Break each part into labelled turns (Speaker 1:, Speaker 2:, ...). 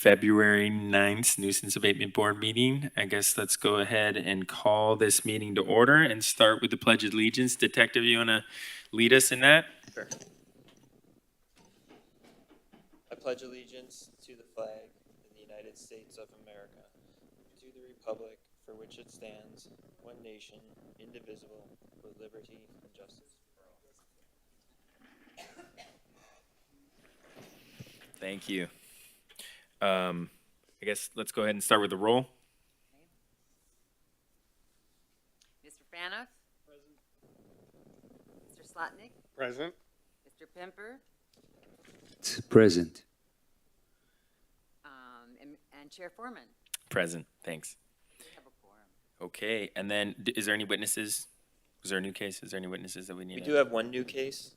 Speaker 1: February 9th Nuisance Abatement Board meeting. I guess let's go ahead and call this meeting to order and start with the Pledge of Allegiance. Detective, you want to lead us in that?
Speaker 2: Sure. I pledge allegiance to the flag of the United States of America, to the republic for which it stands, one nation, indivisible, with liberty and justice for all.
Speaker 1: Thank you. I guess let's go ahead and start with the roll.
Speaker 3: Mr. Fanoff? Present. Mr. Slotnick?
Speaker 4: Present.
Speaker 3: Mr. Pemper?
Speaker 5: Present.
Speaker 3: And Chair Foreman?
Speaker 1: Present. Thanks.
Speaker 3: We have a quorum.
Speaker 1: Okay, and then is there any witnesses? Was there a new case? Is there any witnesses that we need?
Speaker 2: We do have one new case,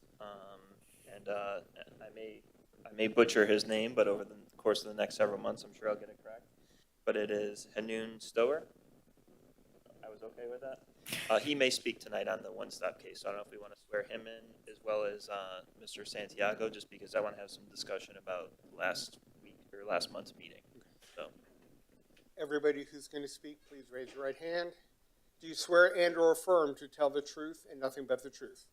Speaker 2: and I may butcher his name, but over the course of the next several months, I'm sure I'll get it correct. But it is Hanoun Stower. I was okay with that. He may speak tonight on the one-stop case, so I don't know if we want to swear him in as well as Mr. Santiago, just because I want to have some discussion about last week or last month's meeting. So,
Speaker 4: Everybody who's going to speak, please raise your right hand. Do you swear and/or affirm to tell the truth and nothing but the truth?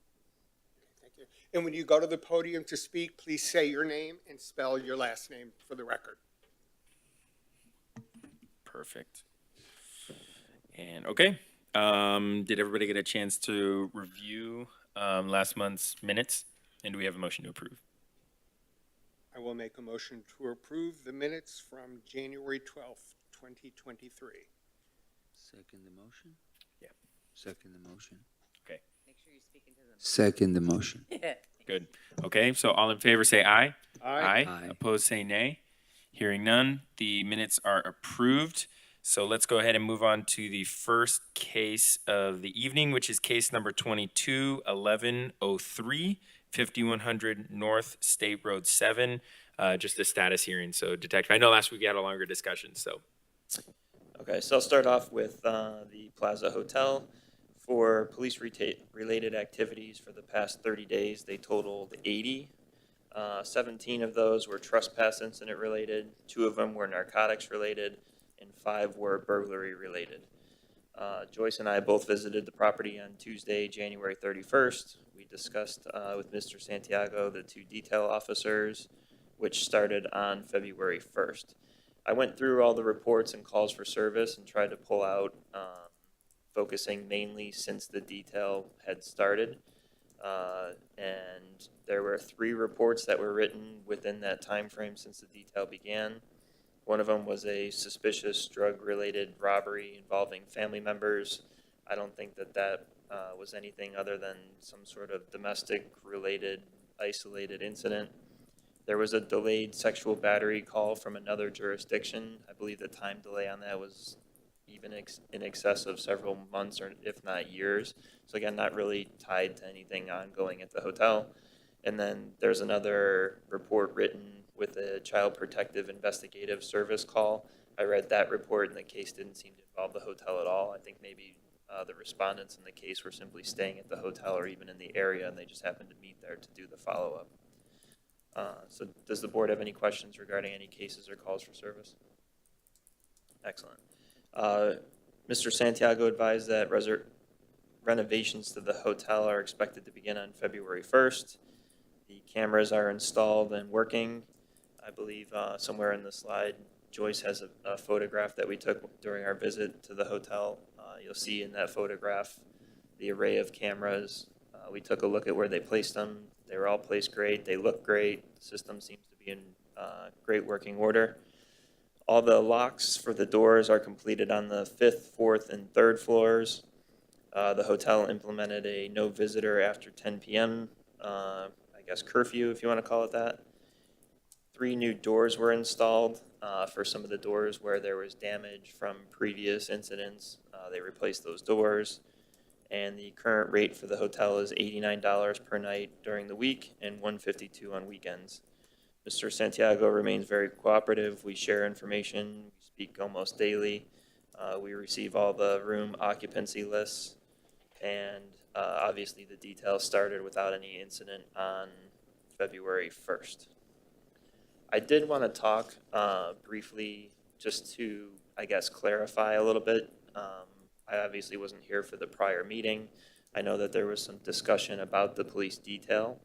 Speaker 4: Okay, thank you. And when you go to the podium to speak, please say your name and spell your last name for the record.
Speaker 1: Perfect. And okay, did everybody get a chance to review last month's minutes? And do we have a motion to approve?
Speaker 4: I will make a motion to approve the minutes from January 12th, 2023.
Speaker 5: Second the motion?
Speaker 1: Yeah.
Speaker 5: Second the motion.
Speaker 1: Okay.
Speaker 3: Make sure you speak into them.
Speaker 5: Second the motion.
Speaker 1: Good. Okay, so all in favor say aye.
Speaker 4: Aye.
Speaker 5: Aye.
Speaker 1: Opposed say nay. Hearing none, the minutes are approved. So let's go ahead and move on to the first case of the evening, which is case number 22-1103, 5100 North State Road 7, just a status hearing. So Detective, I know last week we had a longer discussion, so.
Speaker 2: okay, so I'll start off with the Plaza Hotel. For police-related activities for the past 30 days, they totaled 80. 17 of those were trespass incident related, 2 of them were narcotics related, and 5 were burglary related. Joyce and I both visited the property on Tuesday, January 31st. We discussed with Mr. Santiago the 2 detail officers, which started on February 1st. I went through all the reports and calls for service and tried to pull out, focusing mainly since the detail had started. And there were 3 reports that were written within that time frame since the detail began. One of them was a suspicious drug-related robbery involving family members. I don't think that was anything other than some sort of domestic-related, isolated incident. There was a delayed sexual battery call from another jurisdiction. I believe the time delay on that was even in excess of several months, or if not years. So again, not really tied to anything ongoing at the hotel. And then there's another report written with a Child Protective Investigative Service call. I read that report, and the case didn't seem to involve the hotel at all. I think maybe the respondents in the case were simply staying at the hotel or even in the area, and they just happened to meet there to do the follow-up. So does the board have any questions regarding any cases or calls for service? Excellent. Mr. Santiago advised that renovations to the hotel are expected to begin on February 1st. The cameras are installed and working. I believe somewhere in the slide, Joyce has a photograph that we took during our visit to the hotel. You'll see in that photograph the array of cameras. We took a look at where they placed them. They were all placed great. They look great. The system seems to be in great working order. All the locks for the doors are completed on the 5th, 4th, and 3rd floors. The hotel implemented a no visitor after 10 p.m., I guess curfew, if you want to call it that. 3 new doors were installed for some of the doors where there was damage from previous incidents. They replaced those doors. And the current rate for the hotel is $89 per night during the week and $152 on weekends. Mr. Santiago remains very cooperative. We share information. We speak almost daily. We receive all the room occupancy lists. And obviously the details started without any incident on February 1st. I did want to talk briefly, just to, I guess, clarify a little bit. I obviously wasn't here for the prior meeting. I know that there was some discussion about the police detail.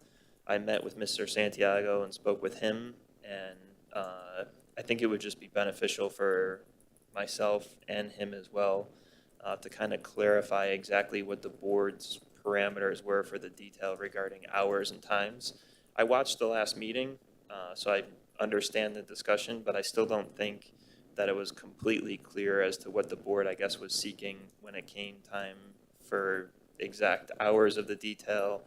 Speaker 2: I met with Mr. Santiago and spoke with him, and I think it would just be beneficial for myself and him as well to kind of clarify exactly what the board's parameters were for the detail regarding hours and times. I watched the last meeting, so I understand the discussion, but I still don't think that it was completely clear as to what the board, I guess, was seeking when it came time for exact hours of the detail,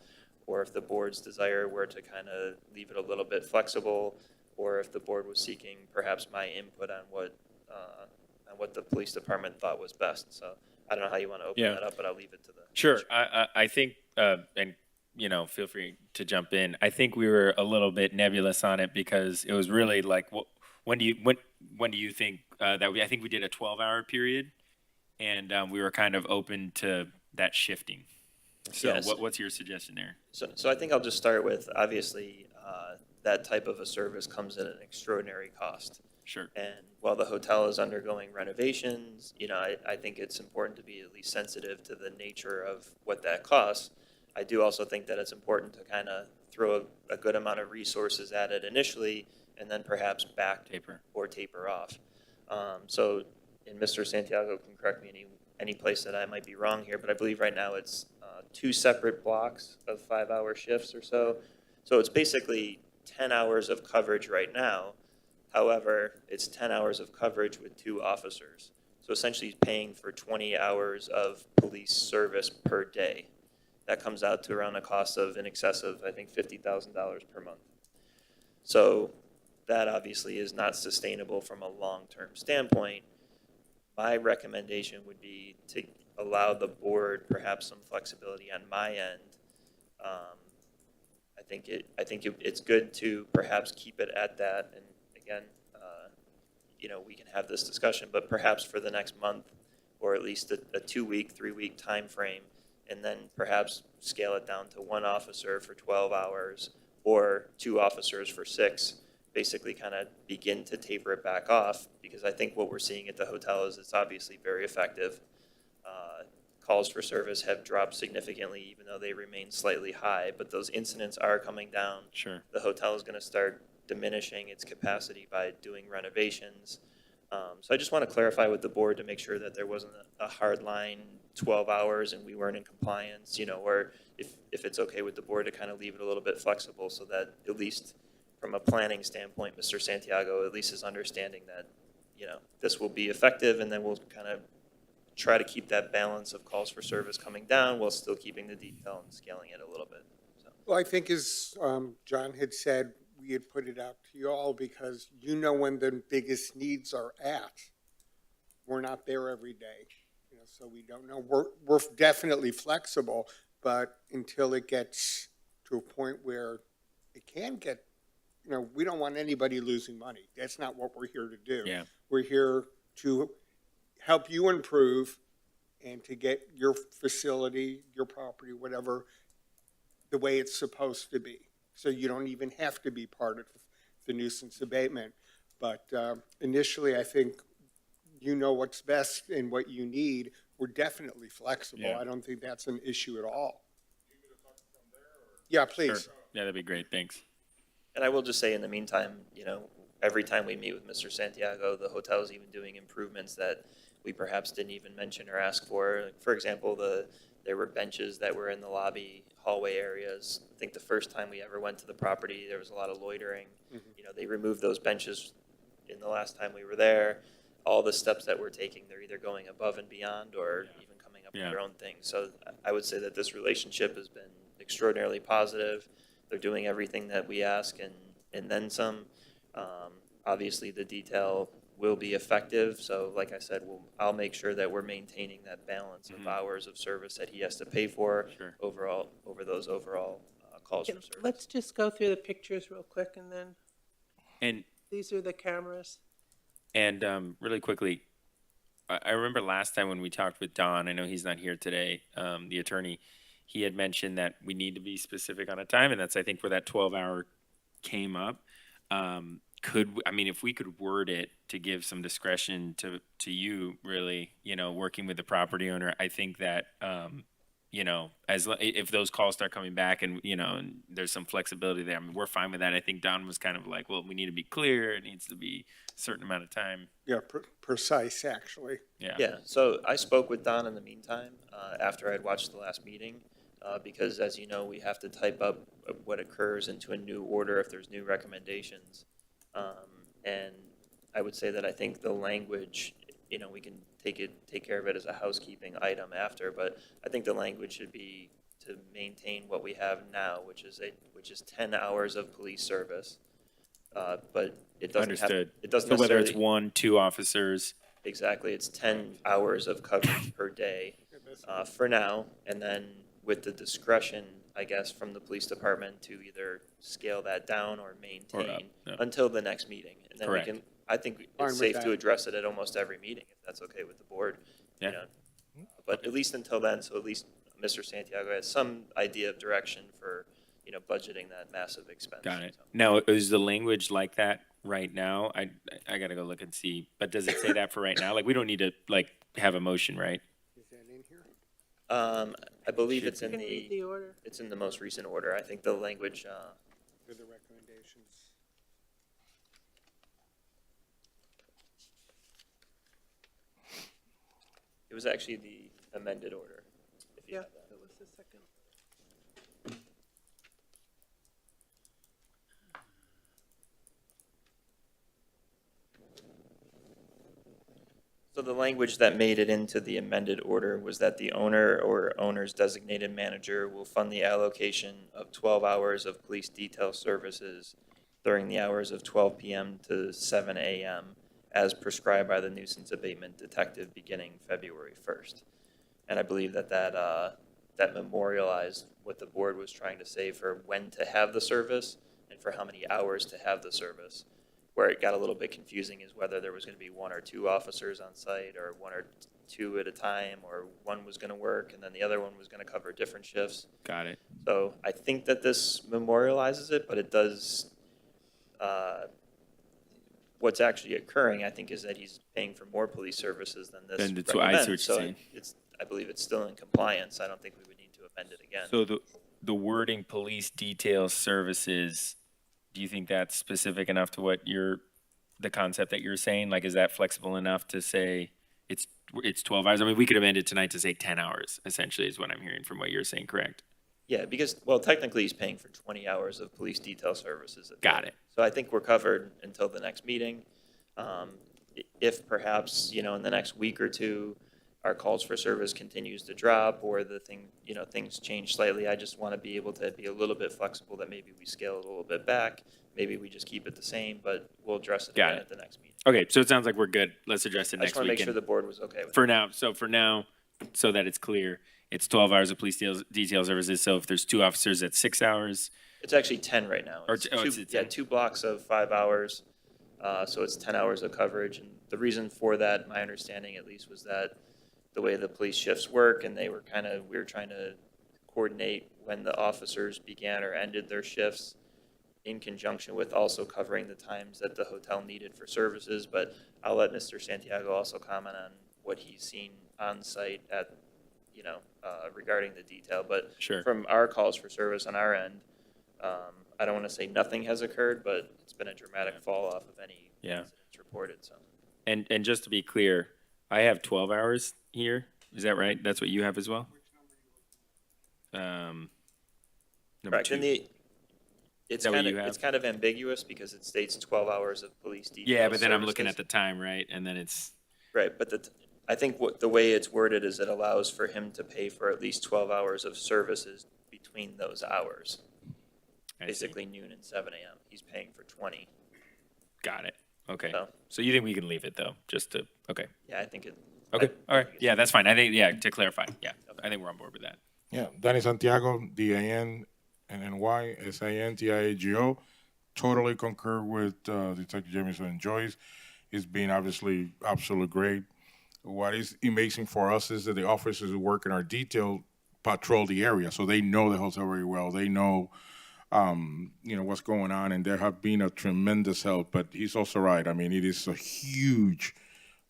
Speaker 2: or if the board's desire were to kind of leave it a little bit flexible, or if the board was seeking perhaps my input on what the police department thought was best. So I don't know how you want to open
Speaker 1: Yeah.
Speaker 2: that up, but I'll leave it to the.
Speaker 1: Sure. I think, and feel free to jump in. I think we were a little bit nebulous on it because it was really like, when do you think I think we did a 12-hour period, and we were kind of open to that shifting. So
Speaker 2: Yes.
Speaker 1: what's your suggestion there?
Speaker 2: So I think I'll just start with, obviously, that type of a service comes at an extraordinary cost.
Speaker 1: Sure.
Speaker 2: And while the hotel is undergoing renovations, I think it's important to be at least sensitive to the nature of what that costs. I do also think that it's important to kind of throw a good amount of resources at it initially, and then perhaps back
Speaker 1: Taper.
Speaker 2: or taper off. So, and Mr. Santiago can correct me any place that I might be wrong here, but I believe right now it's 2 separate blocks of 5-hour shifts or so. So it's basically 10 hours of coverage right now. However, it's 10 hours of coverage with 2 officers. So essentially he's paying for 20 hours of police service per day. That comes out to around a cost of in excess of, I think, $50,000 per month. So that obviously is not sustainable from a long-term standpoint. My recommendation would be to allow the board perhaps some flexibility on my end. I think it's good to perhaps keep it at that, and again, we can have this discussion, but perhaps for the next month, or at least a 2-week, 3-week time frame, and then perhaps scale it down to 1 officer for 12 hours or 2 officers for 6. Basically kind of begin to taper it back off, because I think what we're seeing at the hotel is it's obviously very effective. Calls for service have dropped significantly, even though they remain slightly high, but those incidents are coming down.
Speaker 1: Sure.
Speaker 2: The hotel is going to start diminishing its capacity by doing renovations. So I just want to clarify with the board to make sure that there wasn't a hard line 12 hours and we weren't in compliance, or if it's okay with the board to kind of leave it a little bit flexible, so that at least from a planning standpoint, Mr. Santiago at least is understanding that, this will be effective, and then we'll kind of try to keep that balance of calls for service coming down while still keeping the detail and scaling it a little bit. So.
Speaker 4: Well, I think as John had said, we had put it out to you all because when the biggest needs are at. We're not there every day, so we don't know. We're definitely flexible, but until it gets to a point where it can get, we don't want anybody losing money. That's not what we're here to do.
Speaker 1: Yeah.
Speaker 4: We're here to help you improve and to get your facility, your property, whatever, the way it's supposed to be. So you don't even have to be part of the nuisance abatement. But initially, I think what's best and what you need. We're definitely flexible.
Speaker 1: Yeah.
Speaker 4: I don't think that's an issue at all. Yeah, please.
Speaker 1: Sure. Yeah, that'd be great. Thanks.
Speaker 2: And I will just say in the meantime, every time we meet with Mr. Santiago, the hotel is even doing improvements that we perhaps didn't even mention or ask for. Like, for example, there were benches that were in the lobby hallway areas. I think the first time we ever went to the property, there was a lot of loitering.
Speaker 4: Mm-hmm.
Speaker 2: They removed those benches in the last time we were there. All the steps that we're taking, they're either going above and beyond or even coming up with their own things. So I would say that this relationship has been extraordinarily positive. They're doing everything that we ask and then some. Obviously, the detail will be effective. So like I said, I'll make sure that we're maintaining that balance of hours of service that he has to pay for over those overall calls for service.
Speaker 6: Let's just go through the pictures real quick, and then
Speaker 1: And
Speaker 6: these are the cameras.
Speaker 1: really quickly, I remember last time when we talked with Don, I know he's not here today, the attorney, he had mentioned that we need to be specific on a time, and that's, I think, where that 12-hour came up. I mean, if we could word it to give some discretion to you, really, working with the property owner, I think that, if those calls start coming back and, and there's some flexibility there, I mean, we're fine with that. I think Don was kind of like, well, we need to be clear. It needs to be a certain amount of time.
Speaker 4: Yeah, precise, actually.
Speaker 1: Yeah.
Speaker 2: Yeah, so I spoke with Don in the meantime, after I'd watched the last meeting, because as you know, we have to type up what occurs into a new order if there's new recommendations. And I would say that I think the language, we can take care of it as a housekeeping item after, but I think the language should be to maintain what we have now, which is 10 hours of police service. But it doesn't have,
Speaker 1: Understood.
Speaker 2: it doesn't
Speaker 1: So whether it's
Speaker 2: necessarily,
Speaker 1: 1, 2 officers,
Speaker 2: exactly, it's 10 hours of coverage per day, for now, and then with the discretion, I guess, from the police department to either scale that down or maintain
Speaker 1: yeah.
Speaker 2: until the next meeting. And then
Speaker 1: Correct.
Speaker 2: I think
Speaker 4: Fine
Speaker 2: it's
Speaker 4: with
Speaker 2: safe
Speaker 4: that.
Speaker 2: to address it at almost every meeting, if that's okay with the board.
Speaker 1: Yeah.
Speaker 2: But at least until then, so at least Mr. Santiago has some idea of direction for, budgeting that massive expense.
Speaker 1: got it.
Speaker 2: So.
Speaker 1: Now, is the language like that right now? I got to go look and see. But does it say that for right now? Like, we don't need to, have a motion, right?
Speaker 4: Is that in here?
Speaker 2: I believe it's
Speaker 6: You
Speaker 2: in
Speaker 6: can read the order.
Speaker 2: it's in the most recent order. I think the language,
Speaker 4: For the recommendations.
Speaker 2: it was actually the amended order. If you
Speaker 6: Yeah,
Speaker 2: have that.
Speaker 6: that was the second.
Speaker 2: So the language that made it into the amended order was that the owner or owner's designated manager will fund the allocation of 12 hours of police detail services during the hours of 12 p.m. to 7 a.m. as prescribed by the nuisance abatement detective beginning February 1st. And I believe that memorialized what the board was trying to say for when to have the service and for how many hours to have the service. Where it got a little bit confusing is whether there was going to be 1 or 2 officers on site, or 1 or 2 at a time, or one was going to work and then the other one was going to cover different shifts.
Speaker 1: Got it.
Speaker 2: So I think that this memorializes it, but it does, what's actually occurring, I think, is that he's paying for more police services than this
Speaker 1: Then that's what I see what
Speaker 2: recommends.
Speaker 1: you're
Speaker 2: So
Speaker 1: saying.
Speaker 2: I believe it's still in compliance. I don't think we would need to amend it again.
Speaker 1: So the wording police detail services, do you think that's specific enough to what the concept that you're saying? Like, is that flexible enough to say it's 12 hours? I mean, we could amend it tonight to say 10 hours, essentially, is what I'm hearing from what you're saying, correct?
Speaker 2: Yeah, because, well, technically he's paying for 20 hours of police detail services.
Speaker 1: Got it.
Speaker 2: So I think we're covered until the next meeting. If perhaps, in the next week or two, our calls for service continues to drop or things change slightly, I just want to be able to be a little bit flexible that maybe we scale it a little bit back. Maybe we just keep it the same, but we'll address it
Speaker 1: Got
Speaker 2: again
Speaker 1: it.
Speaker 2: at the next meeting.
Speaker 1: Okay, so it sounds like we're good. Let's address it
Speaker 2: I just
Speaker 1: next
Speaker 2: want to
Speaker 1: week.
Speaker 2: make sure
Speaker 1: and
Speaker 2: the board was okay with
Speaker 1: For
Speaker 2: it.
Speaker 1: now, so that it's clear, it's 12 hours of police detail services. So if there's 2 officers, that's 6 hours.
Speaker 2: It's actually 10 right now.
Speaker 1: Or
Speaker 2: It's
Speaker 1: t- oh, it's 10.
Speaker 2: 2 blocks of 5 hours, so it's 10 hours of coverage. And the reason for that, my understanding at least, was that the way the police shifts work, and we were trying to coordinate when the officers began or ended their shifts in conjunction with also covering the times that the hotel needed for services. But I'll let Mr. Santiago also comment on what he's seen on site at, regarding the detail. But
Speaker 1: Sure.
Speaker 2: from our calls for service on our end, I don't want to say nothing has occurred, but it's been a dramatic fall off of any
Speaker 1: Yeah.
Speaker 2: incidents reported, so.
Speaker 1: And just to be clear, I have 12 hours here. Is that right? That's what you have as well? Number
Speaker 2: Correct,
Speaker 1: 2.
Speaker 2: and it's
Speaker 1: that what
Speaker 2: kind
Speaker 1: you
Speaker 2: of,
Speaker 1: have?
Speaker 2: it's kind of ambiguous because it states 12 hours of police detail.
Speaker 1: Yeah, but then I'm looking at
Speaker 2: services.
Speaker 1: the time, right? And then it's,
Speaker 2: Right, but I think the way it's worded is it allows for him to pay for at least 12 hours of services between those hours.
Speaker 1: I see.
Speaker 2: Basically noon and 7 a.m. He's paying for 20.
Speaker 1: Got it. Okay.
Speaker 2: So.
Speaker 1: So you think we can leave it though, okay.
Speaker 2: Yeah, I think it.
Speaker 1: Okay,
Speaker 2: I
Speaker 1: all right.
Speaker 2: think it's-
Speaker 1: Yeah, that's fine. I think, to clarify, yeah, I think we're on board with that.
Speaker 7: Yeah, Danny Santiago, DANNY, SANTIAGO. Totally concur with Detective Jameson and Joyce. It's been obviously absolutely great. What is amazing for us is that the officers who work in our detail patrol the area, so they know the hotel very well. They know what's going on, and there have been a tremendous help. But he's also right. I mean, it is a huge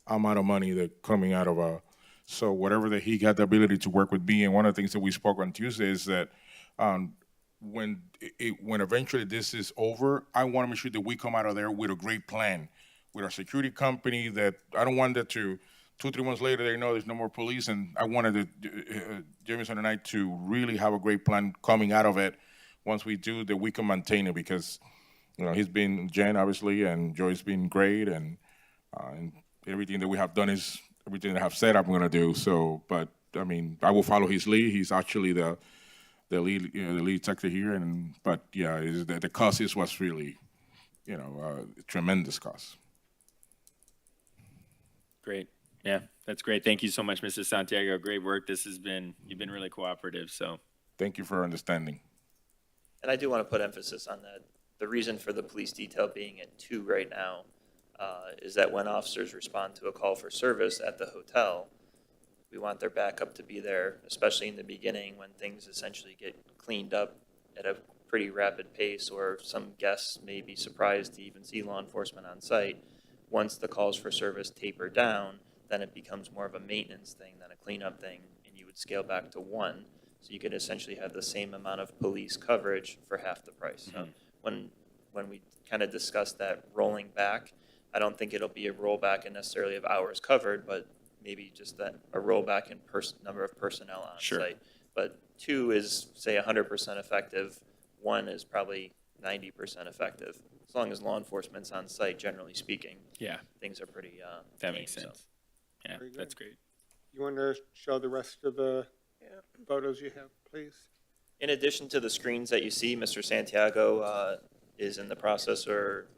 Speaker 7: amount of money that coming out of so whatever that he got the ability to work with me. And one of the things that we spoke on Tuesday is that when when eventually this is over, I want to make sure that we come out of there with a great plan, with our security company. That I don't want that to 2-3 months later they know there's no more police. And I wanted Jameson and I to really have a great plan coming out of it. Once we do, that we can maintain it, because he's been Jen obviously, and Joy's been great, and everything that we have done is everything that I've said I'm going to do. So, but I mean, I will follow his lead. He's actually the lead, the lead detective here, but yeah, the cost is what's really, tremendous cost.
Speaker 1: Great. Yeah, that's great. Thank you so much, Mr. Santiago. Great work. You've been really cooperative. So
Speaker 7: Thank you for understanding.
Speaker 2: And I do want to put emphasis on that. The reason for the police detail being at 2 right now is that when officers respond to a call for service at the hotel, we want their backup to be there, especially in the beginning when things essentially get cleaned up at a pretty rapid pace, or some guests may be surprised to even see law enforcement on site. Once the calls for service taper down, then it becomes more of a maintenance thing than a cleanup thing, and you would scale back to 1. So you could essentially have the same amount of police coverage for half the price. So when we kind of discuss that rolling back, I don't think it'll be a rollback in necessarily of hours covered, but maybe just that a rollback in number of personnel on
Speaker 1: Sure.
Speaker 2: site. But 2 is, say, 100% effective. 1 is probably 90% effective. As long as law enforcement's on site, generally speaking,
Speaker 1: yeah,
Speaker 2: things are pretty.
Speaker 1: that
Speaker 2: tame,
Speaker 1: makes
Speaker 2: so.
Speaker 1: sense. Yeah,
Speaker 4: Very good.
Speaker 1: that's great.
Speaker 4: You want to show the rest of the photos you have, please?
Speaker 2: In addition to the screens that you see, Mr. Santiago is in the process, or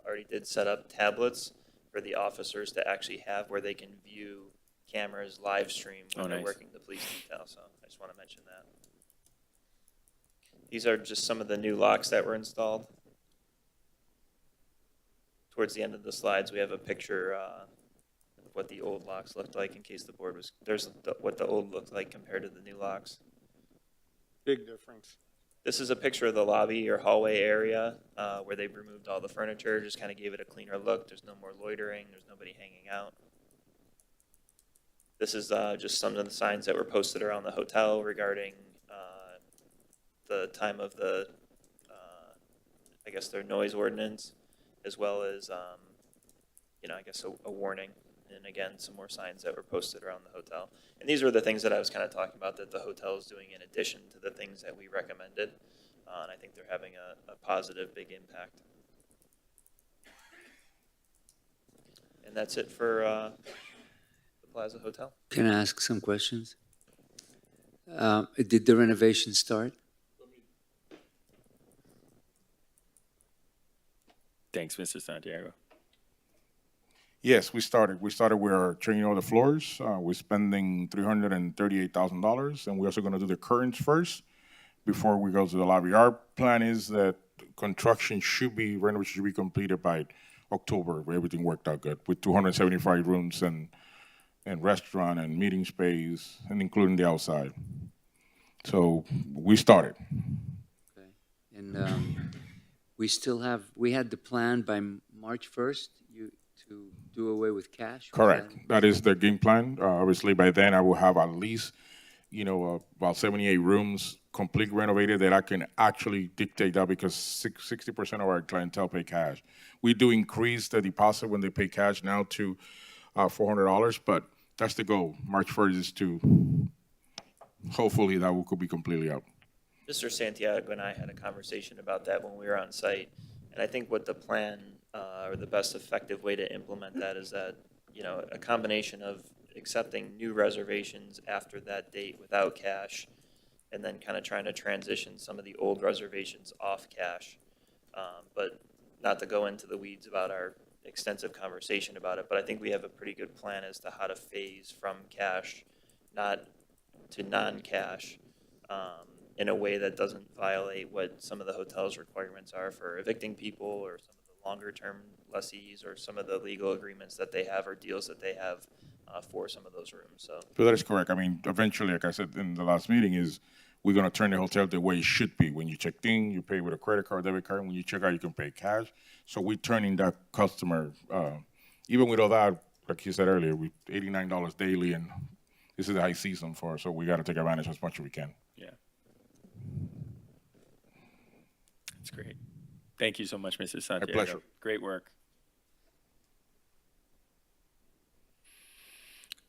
Speaker 2: already did set up tablets for the officers to actually have where they can view cameras live stream when they're
Speaker 1: Nice.
Speaker 2: working the police detail. So I just want to mention that. These are just some of the new locks that were installed. Towards the end of the slides, we have a picture of what the old locks looked like, in case the board was, what the old looked like compared to the new locks.
Speaker 4: Big difference.
Speaker 2: This is a picture of the lobby or hallway area where they've removed all the furniture, just kind of gave it a cleaner look. There's no more loitering, there's nobody hanging out. This is just some of the signs that were posted around the hotel regarding the time of the, I guess, their noise ordinance, as well as, I guess a warning. And again, some more signs that were posted around the hotel. And these were the things that I was kind of talking about that the hotel is doing in addition to the things that we recommended. And I think they're having a positive, big impact. And that's it for the Plaza Hotel.
Speaker 5: Can I ask some questions? Did the renovation start?
Speaker 1: Thanks, Mr. Santiago.
Speaker 7: Yes, we started. We started with our changing all the floors. We're spending $338,000, and we're also going to do the curtains first before we go to the lobby. Our plan is that renovation should be completed by October, where everything worked out good, with 275 rooms and restaurant and meeting space, and including the outside. So we started.
Speaker 5: Okay. And we had the plan by March 1st to do away with cash? Was
Speaker 7: Correct.
Speaker 5: that-
Speaker 7: That is the game plan. Obviously, by then I will have at least, about 78 rooms completely renovated that I can actually dictate that, because 60% of our clientele pay cash. We do increase the deposit when they pay cash now to $400, but that's the goal. March 1st is to, hopefully that could be completely out.
Speaker 2: Mr. Santiago and I had a conversation about that when we were on site. And I think what the plan or the best effective way to implement that is that, a combination of accepting new reservations after that date without cash, and then kind of trying to transition some of the old reservations off cash. But not to go into the weeds about our extensive conversation about it, but I think we have a pretty good plan as to how to phase from cash, not to non-cash, in a way that doesn't violate what some of the hotel's requirements are for evicting people, or some of the longer-term lessees, or some of the legal agreements that they have or deals that they have for some of those rooms. So
Speaker 7: So that is correct. I mean, eventually, like I said in the last meeting, is we're gonna turn the hotel the way it should be. When you checked in, you pay with a credit card, debit card. When you check out, you can pay cash. So we're turning that customer, even with all that, like you said earlier, we $89 daily, and this is the high season for us, so we got to take advantage as much as we can.
Speaker 1: Yeah. That's great. Thank you so much, Mr. Santiago.
Speaker 7: pleasure.
Speaker 1: Great work.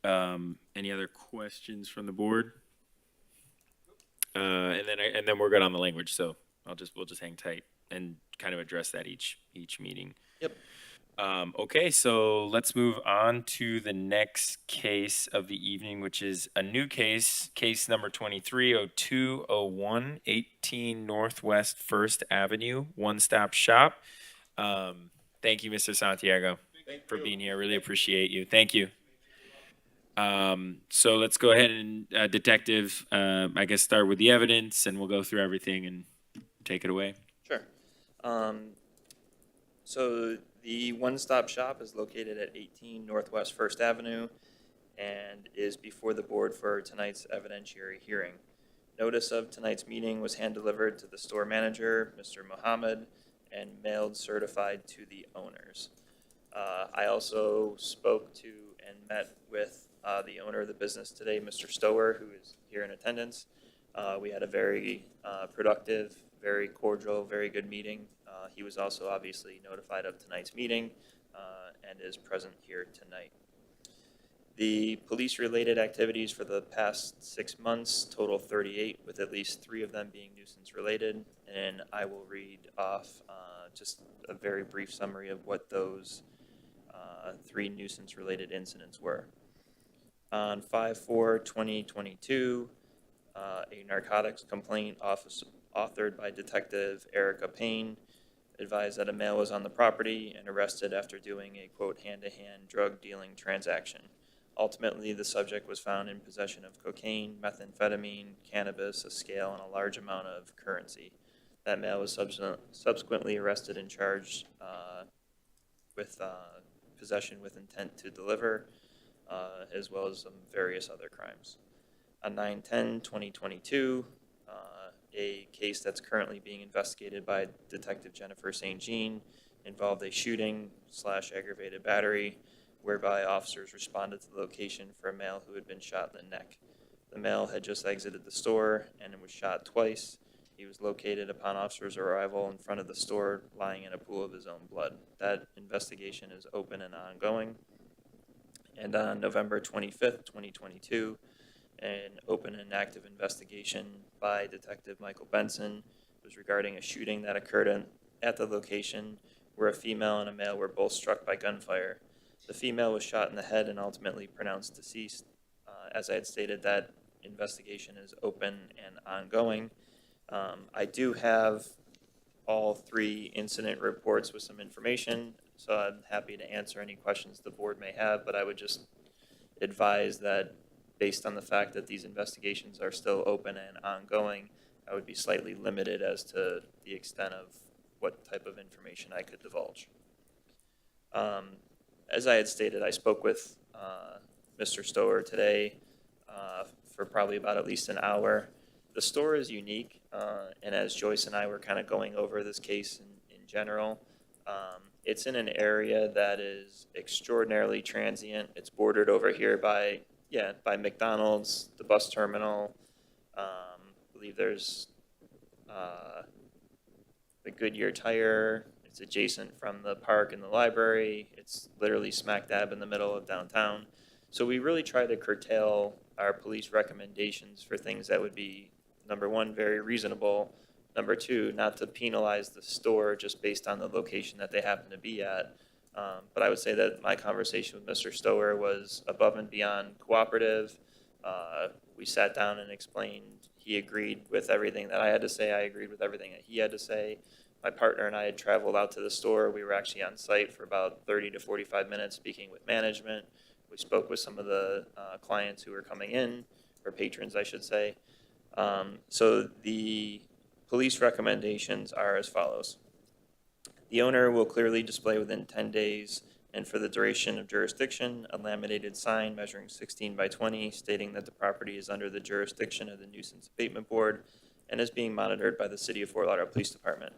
Speaker 1: Any other questions from the board? And then we're good on the language, so we'll just hang tight and kind of address that each meeting.
Speaker 2: Yep.
Speaker 1: Okay, so let's move on to the next case of the evening, which is a new case number 230201, 18 Northwest First Avenue, One Stop Shop. Thank you, Mr. Santiago, for being here. Really appreciate you. Thank you. So let's go ahead and, Detective, I guess start with the evidence, and we'll go through everything and take it away.
Speaker 2: Sure. So the one-stop shop is located at 18 Northwest First Avenue and is before the board for tonight's evidentiary hearing. Notice of tonight's meeting was hand-delivered to the store manager, Mr. Mohammed, and mailed certified to the owners. I also spoke to and met with the owner of the business today, Mr. Stower, who is here in attendance. We had a very productive, very cordial, very good meeting. He was also obviously notified of tonight's meeting and is present here tonight. The police-related activities for the past 6 months total 38, with at least 3 of them being nuisance-related. And I will read off just a very brief summary of what those 3 nuisance-related incidents were. On 5/4/2022, a narcotics complaint authored by Detective Erica Payne advised that a male was on the property and arrested after doing a, quote, hand-to-hand drug dealing transaction. Ultimately, the subject was found in possession of cocaine, methamphetamine, cannabis, a scale, and a large amount of currency. That male was subsequently arrested and charged with possession with intent to deliver, as well as some various other crimes. On 9/10/2022, a case that's currently being investigated by Detective Jennifer St. Jean involved a shooting/aggravated battery, whereby officers responded to the location for a male who had been shot in the neck. The male had just exited the store and was shot twice. He was located upon officers' arrival in front of the store, lying in a pool of his own blood. That investigation is open and ongoing. And on November 25th, 2022, an open and active investigation by Detective Michael Benson was regarding a shooting that occurred at the location where a female and a male were both struck by gunfire. The female was shot in the head and ultimately pronounced deceased. As I had stated, that investigation is open and ongoing. I do have all 3 incident reports with some information, so I'm happy to answer any questions the board may have, but I would just advise that based on the fact that these investigations are still open and ongoing, I would be slightly limited as to the extent of what type of information I could divulge. As I had stated, I spoke with Mr. Stower today for probably about at least an hour. The store is unique, and as Joyce and I were kind of going over this case in general, it's in an area that is extraordinarily transient. It's bordered over here by McDonald's, the bus terminal. I believe there's the Goodyear Tire. It's adjacent from the park and the library. It's literally smack dab in the middle of downtown. So we really try to curtail our police recommendations for things that would be, number 1, very reasonable. Number 2, not to penalize the store just based on the location that they happen to be at. But I would say that my conversation with Mr. Stower was above and beyond cooperative. We sat down and explained. He agreed with everything that I had to say. I agreed with everything that he had to say. My partner and I had traveled out to the store. We were actually on site for about 30 to 45 minutes speaking with management. We spoke with some of the clients who were coming in, or patrons, I should say. So the police recommendations are as follows. The owner will clearly display within 10 days And for the duration of jurisdiction, a laminated sign measuring 16 by 20 stating that the property is under the jurisdiction of the Nuisance Abatement Board and is being monitored by the City of Fort Lauderdale Police Department.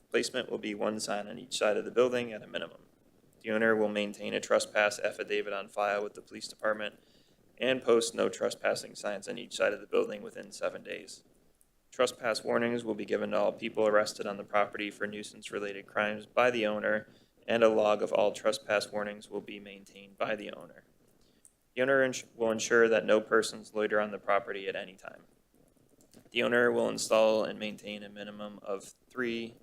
Speaker 2: Placement will be one sign on each side of the building at a minimum. The owner will maintain a trespass affidavit on file with the police department and post no trespassing signs on each side of the building within 7 days. Trespass warnings will be given to all people arrested on the property for nuisance-related crimes by the owner, and a log of all trespass warnings will be maintained by the owner. The owner will ensure that no persons loiter on the property at any time. The owner will install and maintain a minimum of 3,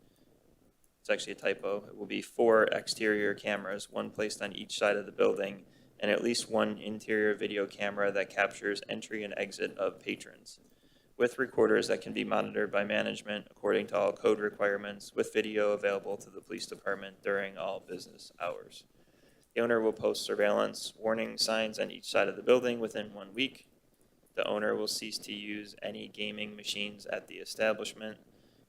Speaker 2: it's actually a typo, it will be 4 exterior cameras, one placed on each side of the building, and at least 1 interior video camera that captures entry and exit of patrons, with recorders that can be monitored by management according to all code requirements, with video available to the police department during all business hours. The owner will post surveillance warning signs on each side of the building within 1 week. The owner will cease to use any gaming machines at the establishment.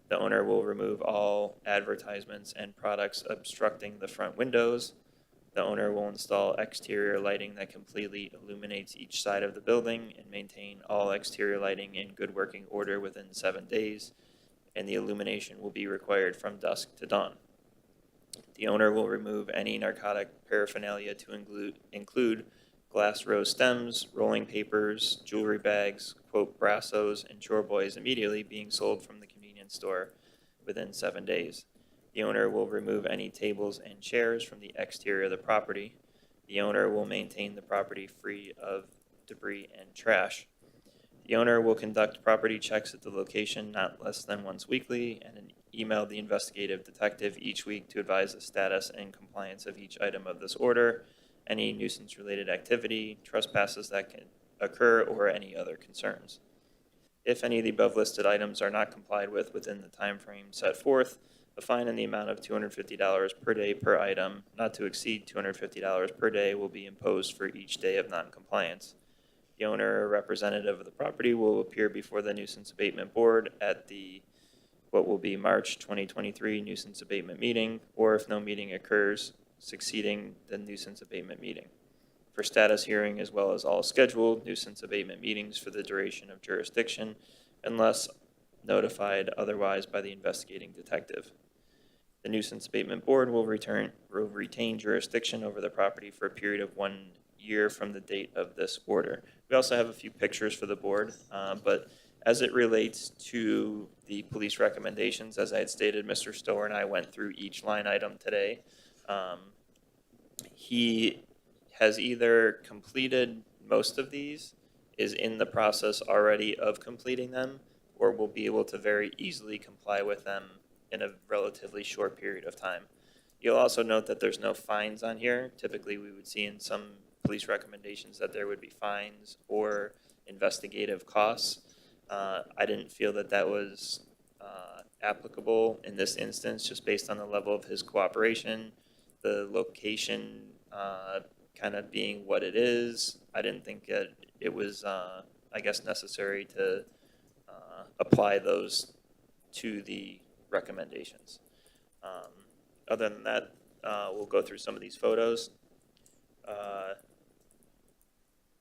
Speaker 2: The owner will remove all advertisements and products obstructing the front windows. The owner will install exterior lighting that completely illuminates each side of the building and maintain all exterior lighting in good working order within 7 days, and the illumination will be required from dusk to dawn. The owner will remove any narcotic paraphernalia to include glass rose stems, rolling papers, jewelry bags, quote, brassos, and chore boys immediately being sold from the convenience store within 7 days. The owner will remove any tables and chairs from the exterior of the property. The owner will maintain the property free of debris and trash. The owner will conduct property checks at the location not less than once weekly and email the investigative detective each week to advise the status and compliance of each item of this order, any nuisance-related activity, trespasses that can occur, or any other concerns. If any of the above listed items are not complied with within the time frame set forth, a fine in the amount of $250 per day per item, not to exceed $250 per day, will be imposed for each day of noncompliance. The owner or representative of the property will appear before the Nuisance Abatement Board at the what will be March 2023 Nuisance Abatement Meeting, or if no meeting occurs, succeeding the Nuisance Abatement Meeting, for status hearing as well as all scheduled nuisance abatement meetings for the duration of jurisdiction, unless notified otherwise by the investigating detective. The Nuisance Abatement Board will retain jurisdiction over the property for a period of 1 year from the date of this order. We also have a few pictures for the board, but as it relates to the police recommendations, as I had stated, Mr. Stower and I went through each line item today. He has either completed most of these, is in the process already of completing them, or will be able to very easily comply with them in a relatively short period of time. You'll also note that there's no fines on here. Typically, we would see in some police recommendations that there would be fines or investigative costs. I didn't feel that that was applicable in this instance, just based on the level of his cooperation, the location kind of being what it is. I didn't think that it was, I guess, necessary to apply those to the recommendations. Other than that, we'll go through some of these photos.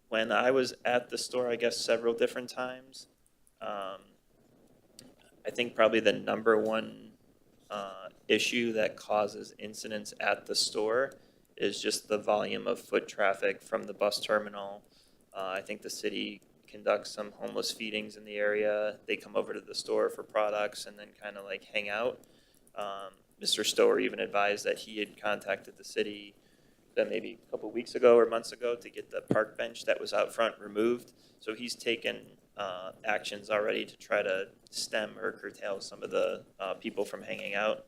Speaker 2: When I was at the store, I guess several different times, I think probably the number one issue that causes incidents at the store is just the volume of foot traffic from the bus terminal. I think the city conducts some homeless feedings in the area. They come over to the store for products and then kind of like hang out. Mr. Stower even advised that he had contacted the city that maybe a couple weeks ago or months ago to get the park bench that was out front removed. So he's taken actions already to try to stem or curtail some of the people from hanging out.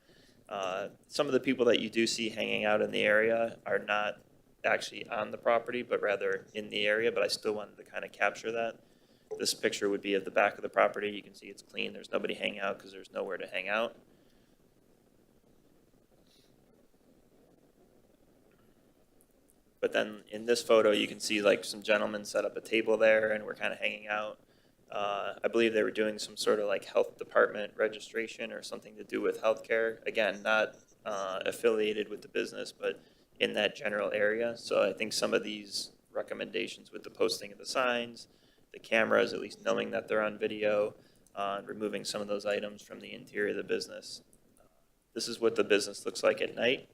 Speaker 2: Some of the people that you do see hanging out in the area are not actually on the property, but rather in the area, but I still wanted to kind of capture that. This picture would be at the back of the property. You can see it's clean. There's nobody hanging out because there's nowhere to hang out. But then in this photo, you can see like some gentlemen set up a table there and we're kind of hanging out. I believe they were doing some sort of like health department registration or something to do with healthcare. Again, not affiliated with the business, but in that general area. So I think some of these recommendations with the posting of the signs, the cameras, at least knowing that they're on video, and removing some of those items from the interior of the business. This is what the business looks like at night.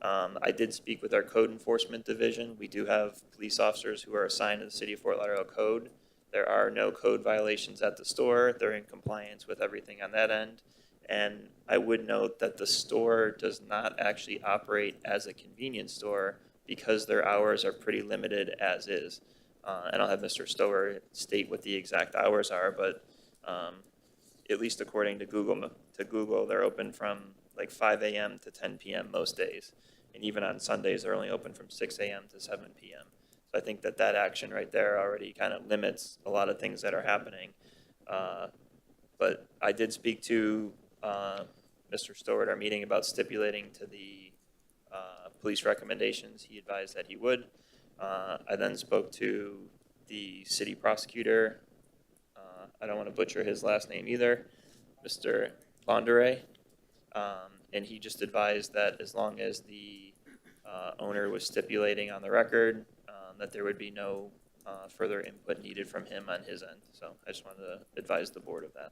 Speaker 2: I did speak with our code enforcement division. We do have police officers who are assigned to the City of Fort Lauderdale Code. There are no code violations at the store. They're in compliance with everything on that end. And I would note that the store does not actually operate as a convenience store because their hours are pretty limited as is. And I'll have Mr. Stower state what the exact hours are, but at least according to Google, they're open from like 5 a.m. to 10 p.m. most days. And even on Sundays, they're only open from 6 a.m. to 7 p.m. So I think that that action right there already kind of limits a lot of things that are happening. But I did speak to Mr. Stower at our meeting about stipulating to the police recommendations. He advised that he would. I then spoke to the city prosecutor. I don't want to butcher his last name either, Mr. Lauderdale. And he just advised that as long as the owner was stipulating on the record that there would be no further input needed from him on his end. So I just wanted to advise the board of that.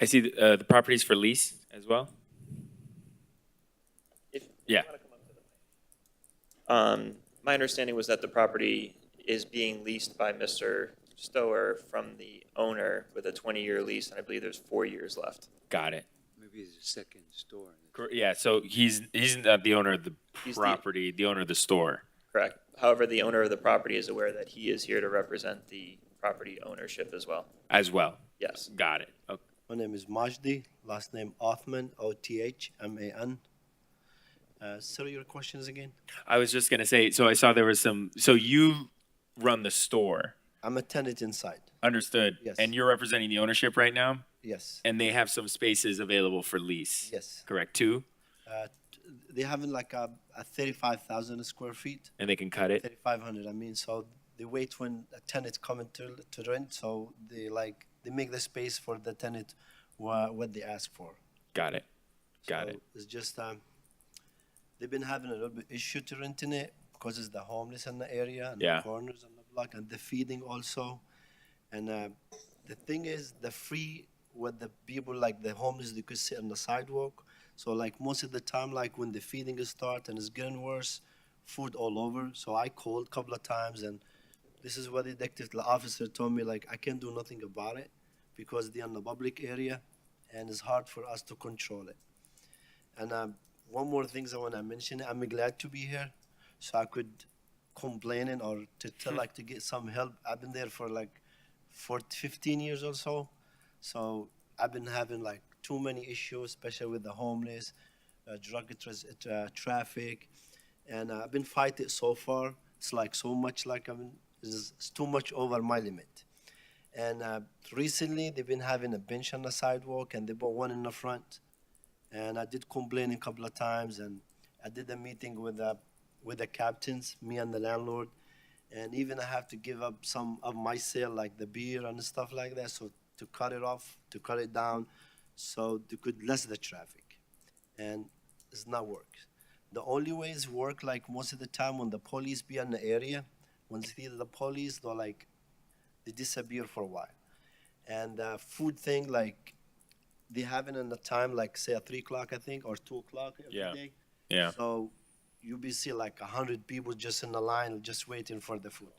Speaker 1: I see the properties for lease as well.
Speaker 2: If
Speaker 1: Yeah.
Speaker 2: you wanna come up to the mic. My understanding was that the property is being leased by Mr. Stower from the owner with a 20-year lease, and I believe there's 4 years left.
Speaker 1: Got it.
Speaker 5: Maybe it's a second store.
Speaker 1: Yeah. So he's not the owner of the
Speaker 2: He's the-
Speaker 1: property, the owner of the store.
Speaker 2: Correct. However, the owner of the property is aware that he is here to represent the property ownership as well.
Speaker 1: As well.
Speaker 2: Yes.
Speaker 1: Got it. Okay.
Speaker 8: My name is Majdi, last name Othman, Othman. Sir, your questions again?
Speaker 1: I was just gonna say. So I saw there was some. So you run the store.
Speaker 8: I'm a tenant inside.
Speaker 1: Understood.
Speaker 8: Yes.
Speaker 1: And you're representing the ownership right now,
Speaker 8: Yes,
Speaker 1: and they have some spaces available for lease.
Speaker 8: yes.
Speaker 1: Correct. Two,
Speaker 8: They have like a 35,000 square feet,
Speaker 1: and they can cut it.
Speaker 8: 3,500. I mean, so they wait when a tenant coming to rent, so they make the space for the tenant what they ask for.
Speaker 1: Got it. Got
Speaker 8: So
Speaker 1: it.
Speaker 8: It's just they've been having a little bit issue to renting it because it's the homeless in the area and
Speaker 1: Yeah.
Speaker 8: the corners on the block and the feeding also. And the thing is, the free with the people like the homeless, they could sit on the sidewalk. So like most of the time, like when the feeding is start and it's getting worse, food all over. So I called a couple of times, and this is what the detective the officer told me, like I can't do nothing about it because they're in the public area and it's hard for us to control it. And one more thing I want to mention, I'm glad to be here so I could complain or to tell, like to get some help. I've been there for like 15 years or so. So I've been having like too many issues, especially with the homeless, traffic. And I've been fighting so far. It's like so much like it's too much over my limit. And recently they've been having a bench on the sidewalk and they bought one in the front. And I did complain a couple of times, and I did a meeting with the captains, me and the landlord, and even I have to give up some of my sale, like the beer and stuff like that, so to cut it off, to cut it down, so they could less the traffic, and it's not work. The only way is work, like most of the time when the police be in the area, when they see the police, they disappear for a while. And food thing, like, they have it in the time, like say at 3 o'clock, I think, or 2 o'clock every
Speaker 1: Yeah.
Speaker 8: day.
Speaker 1: Yeah.
Speaker 8: So you be see like 100 people just in the line, just waiting for the food.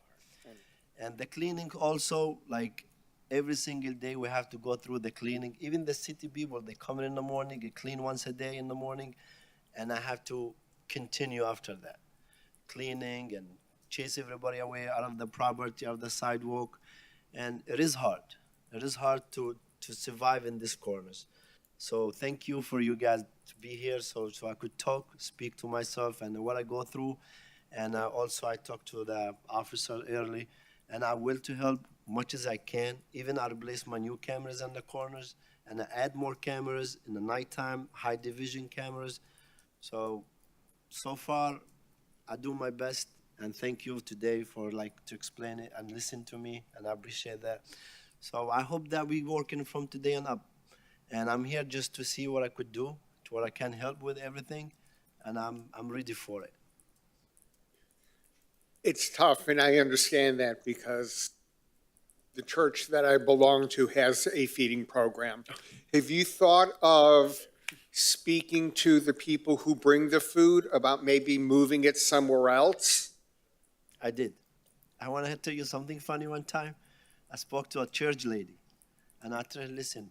Speaker 8: And the cleaning also, like every single day we have to go through the cleaning. Even the city people, they come in the morning, they clean once a day in the morning, and I have to continue after that. Cleaning and chase everybody away out of the property, out of the sidewalk. And it is hard. It is hard to survive in these corners. So thank you for you guys to be here so I could talk, speak to myself and what I go through. And also I talked to the officer early, and I will to help much as I can. Even I replace my new cameras in the corners, and I add more cameras in the nighttime, high division cameras. So far I do my best, and thank you today for like to explain it and listen to me, and I appreciate that. So I hope that we working from today on up. And I'm here just to see what I could do, to what I can help with everything. and I'm ready for it.
Speaker 4: It's tough, and I understand that because the church that I belong to has a feeding program. Have you thought of speaking to the people who bring the food about maybe moving it somewhere else?
Speaker 8: I did. I want to tell you something funny. One time, I spoke to a church lady, and I told her, listen,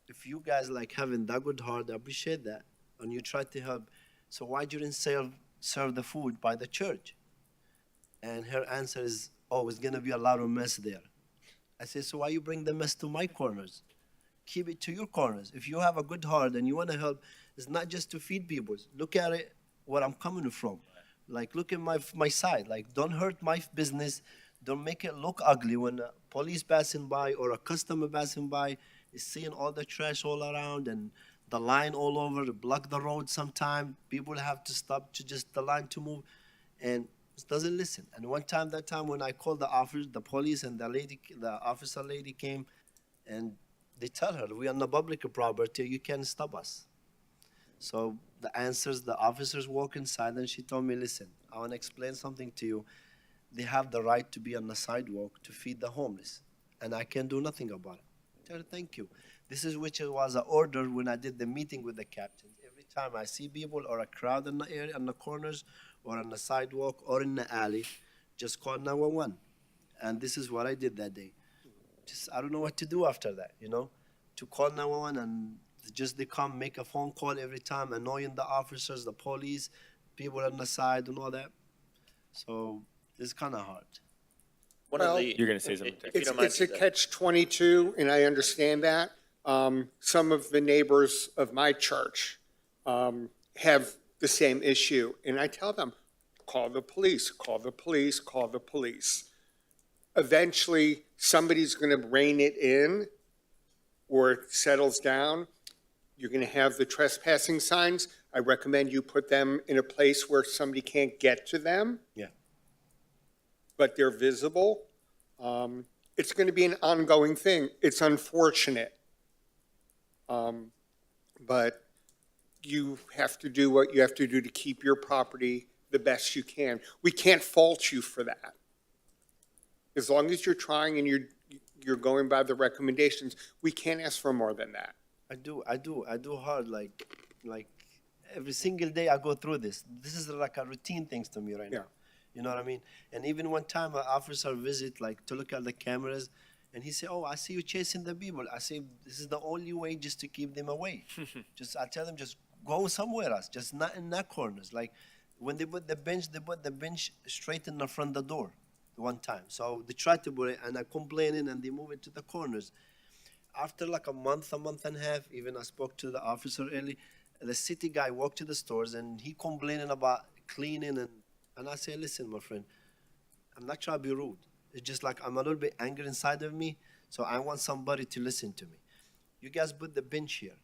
Speaker 8: if you guys like having that good heart, I appreciate that, and you try to help, so why didn't serve the food by the church? And her answer is, oh, it's gonna be a lot of mess there. I said, so why you bring the mess to my corners? Keep it to your corners. If you have a good heart and you want to help, it's not just to feed people. Look at it, where I'm coming from. Like, look at my side. Like, don't hurt my business. Don't make it look ugly when a police passing by or a customer passing by is seeing all the trash all around and the line all over to block the road sometime. People have to stop to just the line to move. And it doesn't listen. And that time when I called the office, the police and the officer lady came, and they tell her, we are on the public property, you can't stop us. So the officers walk inside, and she told me, listen, I want to explain something to you. They have the right to be on the sidewalk to feed the homeless, and I can't do nothing about it. I tell her, thank you. This is which was an order when I did the meeting with the captain. Every time I see people or a crowd in the area, on the corners, or on the sidewalk, or in the alley, just call 911. And this is what I did that day. Just, I don't know what to do after that, to call 911 and just they come make a phone call every time, annoying the officers, the police, people on the side and all that. So it's kind of hard.
Speaker 2: One
Speaker 4: Well,
Speaker 2: of the,
Speaker 1: You're gonna say something,
Speaker 2: if you don't mind,
Speaker 4: It's a catch-22, and I understand that. Some of the neighbors of my church have the same issue, and I tell them, call the police, call the police, call the police. Eventually, somebody's going to rein it in, or it settles down. You're going to have the trespassing signs. I recommend you put them in a place where somebody can't get to them.
Speaker 8: Yeah.
Speaker 4: But they're visible. It's going to be an ongoing thing. It's unfortunate. But you have to do what you have to do to keep your property the best you can. We can't fault you for that. As long as you're trying and you're going by the recommendations, we can't ask for more than that.
Speaker 8: I do hard, like every single day I go through this. This is like a routine things to me right
Speaker 4: Yeah.
Speaker 8: now. You know what I mean? And even one time an officer visit, like, to look at the cameras, and he said, oh, I see you chasing the people. I say, this is the only way just to keep them away. I tell them, just go somewhere else, just not in that corners. Like, when they put the bench straight in the front of the door one time. So they tried to put it, and I complaining, and they move it to the corners. After like a month and a half, even I spoke to the officer early, the city guy walked to the stores, and he complaining about cleaning, and I say, listen, my friend, I'm not trying to be rude. It's just like I'm a little bit angry inside of me, so I want somebody to listen to me. You guys put the bench here.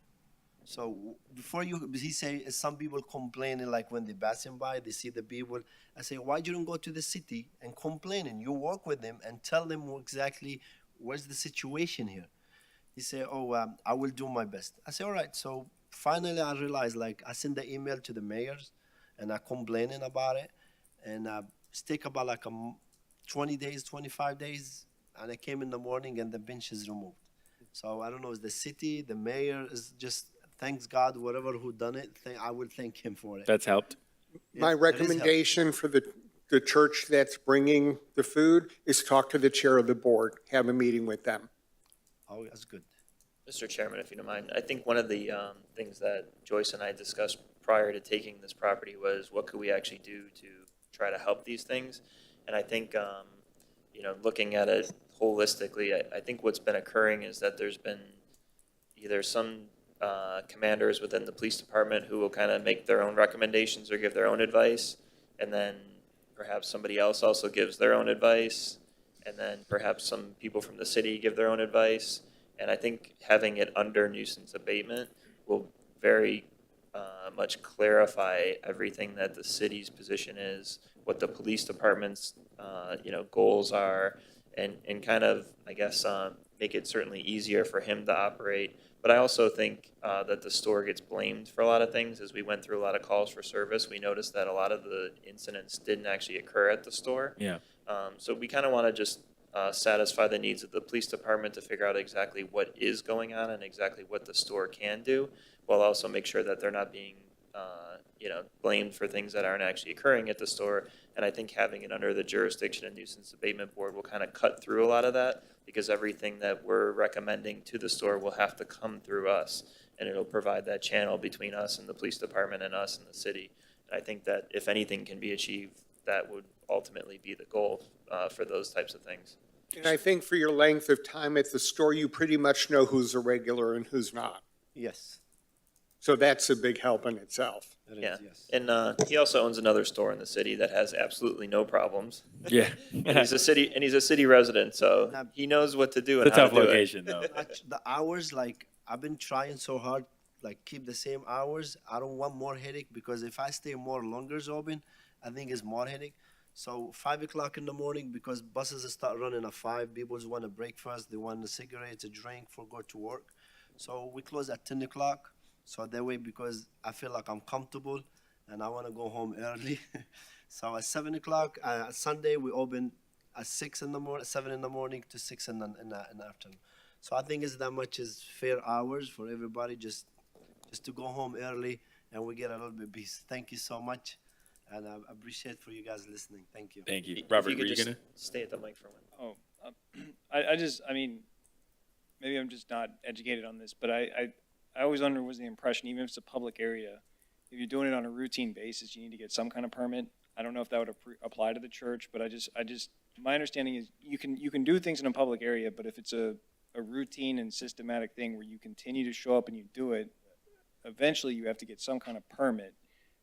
Speaker 8: So before he say, some people complaining, like when they passing by, they see the people. I say, why you don't go to the city and complain, and you work with them and tell them exactly what's the situation here. He said, oh, I will do my best. I said, all right. So finally I realized, like, I sent the email to the mayors, and I complaining about it, and it's take about like 20 days, 25 days, and I came in the morning and the bench is removed. So I don't know, it's the city, the mayor is just, thanks God, whatever who done it, I will thank him for it.
Speaker 1: That's helped.
Speaker 4: My
Speaker 8: It is
Speaker 4: recommendation for the church that's bringing the food is talk to the chair of the board, have a meeting with them.
Speaker 8: Oh, that's good.
Speaker 2: Mr. Chairman, if you don't mind, I think one of the things that Joyce and I discussed prior to taking this property was what could we actually do to try to help these things. And I think, looking at it holistically, I think what's been occurring is that there's been either some commanders within the police department who will kind of make their own recommendations or give their own advice, and then perhaps somebody else also gives their own advice, and then perhaps some people from the city give their own advice. And I think having it under nuisance abatement will very much clarify everything that the city's position is, what the police department's goals are, and kind of, I guess, make it certainly easier for him to operate. But I also think that the store gets blamed for a lot of things. As we went through a lot of calls for service, we noticed that a lot of the incidents didn't actually occur at the store.
Speaker 1: Yeah.
Speaker 2: So we kind of want to just satisfy the needs of the police department to figure out exactly what is going on and exactly what the store can do, while also make sure that they're not being, blamed for things that aren't actually occurring at the store. And I think having it under the jurisdiction of Nuisance Abatement Board will kind of cut through a lot of that, because everything that we're recommending to the store will have to come through us, and it'll provide that channel between us and the police department and us and the city. And I think that if anything can be achieved, that would ultimately be the goal for those types of things.
Speaker 4: And I think for your length of time at the store, you pretty much know who's a regular and who's not.
Speaker 8: Yes,
Speaker 4: So that's a big help in itself.
Speaker 8: it is,
Speaker 2: Yeah.
Speaker 8: yes.
Speaker 2: And he also owns another store in the city that has absolutely no problems.
Speaker 1: Yeah.
Speaker 2: And he's a city resident, so he knows what to do and
Speaker 1: It's a
Speaker 2: how
Speaker 1: tough
Speaker 2: to do
Speaker 1: location,
Speaker 2: it.
Speaker 1: though.
Speaker 8: The hours, like, I've been trying so hard, like, keep the same hours. I don't want more headache, because if I stay more longer open, I think it's more headache. So 5 o'clock in the morning, because buses start running at 5, people want a breakfast, they want a cigarette, a drink for go to work. So we close at 10 o'clock. So that way, because I feel like I'm comfortable and I want to go home early. So at 7 o'clock, Sunday, we open at 6 in the morning, 7 in the morning to 6 in the afternoon. So I think it's that much is fair hours for everybody, just to go home early and we get a little bit peace. Thank you so much. And I appreciate for you guys listening. Thank you.
Speaker 1: Thank you.
Speaker 2: If
Speaker 1: Robert,
Speaker 2: you
Speaker 1: were
Speaker 2: could
Speaker 1: you
Speaker 2: just
Speaker 1: gonna?
Speaker 2: stay at the mic for a minute.
Speaker 9: I mean, maybe I'm just not educated on this, but I always was the impression, even if it's a public area, if you're doing it on a routine basis, you need to get some kind of permit. I don't know if that would apply to the church, but my understanding is you can do things in a public area, but if it's a routine and systematic thing where you continue to show up and you do it, eventually you have to get some kind of permit,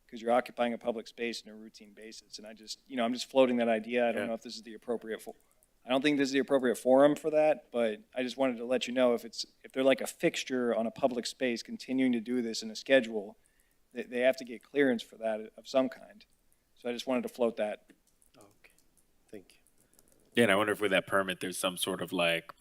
Speaker 9: because you're occupying a public space on a routine basis. And I'm just floating that idea. I don't know if this is the appropriate I don't think this is the appropriate forum for that, but I just wanted to let you know if they're like a fixture on a public space continuing to do this in a schedule, they have to get clearance for that of some kind. So I just wanted to float that.
Speaker 8: Okay. Thank you.
Speaker 1: Yeah, and I wonder if with that permit, there's some sort of like,